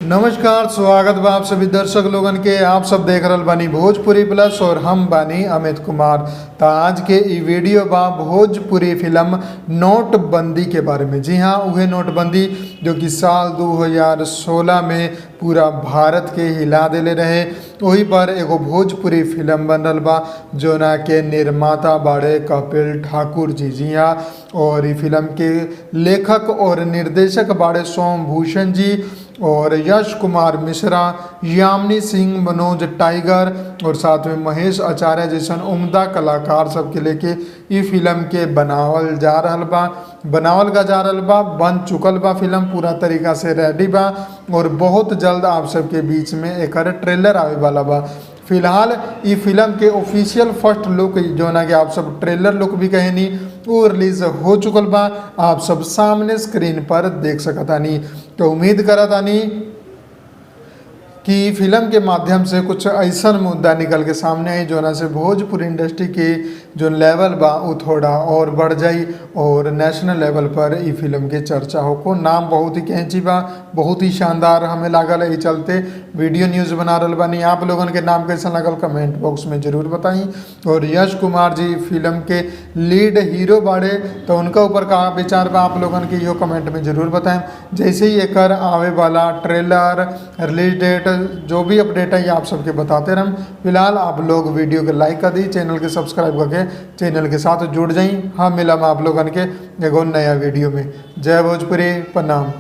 नमस्कार, स्वागत बा आप सभी दर्शक लोगन के। आप सब देख रहल बानी भोजपुरी प्लस और हम बानी अमित कुमार। तो आज के ई वीडियो बा भोजपुरी फिल्म नोटबंदी के बारे में। जी हाँ, वह नोटबंदी जो कि साल 2016 में पूरा भारत के हिला देले रहे, वही पर एगो भोजपुरी फिल्म बनल बा जोना के निर्माता बाड़े कपिल ठाकुर जी। जी हाँ, और ई फिल्म के लेखक और निर्देशक बाड़े सोमभूषण जी और यश कुमार मिश्रा, यामिनी सिंह, मनोज टाइगर और साथ में महेश आचार्य जैसन उम्दा कलाकार सबके लेके ई फिल्म के बनावल जा रहल बा, बन चुकल बा। फिल्म पूरा तरीका से रेडी बा और बहुत जल्द आप सबके बीच में एकर ट्रेलर आवे वाला बा। फिलहाल ई फिल्म के ऑफिशियल फर्स्ट लुक जो ना कि आप सब ट्रेलर लुक भी कहेनी वो रिलीज हो चुकल बा। आप सब सामने स्क्रीन पर देख सकतानी। तो उम्मीद करतानी कि फिल्म के माध्यम से कुछ ऐसा मुद्दा निकल के सामने आई जो ना से भोजपुरी इंडस्ट्री के जो लेवल बा वो थोड़ा और बढ़ जाई और नेशनल लेवल पर ई फिल्म के चर्चा हो को। नाम बहुत ही कैंची बा, बहुत ही शानदार हमें लागल है। चलते वीडियो न्यूज़ बना रहा बानी। आप लोगन के नाम कैसा लगल कमेंट बॉक्स में ज़रूर बताई। और यश कुमार जी फिल्म के लीड हीरो बाड़े, तो उनका ऊपर का विचार बा आप लोगन के यो कमेंट में ज़रूर बताएं। जैसे ही एकर आवे वाला ट्रेलर, रिलीज डेट, जो भी अपडेट है ये आप सबके बताते रहें। फिलहाल आप लोग वीडियो के लाइक कर दी, चैनल के सब्सक्राइब करके चैनल के साथ जुड़ जाई। हाँ, मिला आप लोगन के एगो नया वीडियो में। जय भोजपुरी, प्रणाम।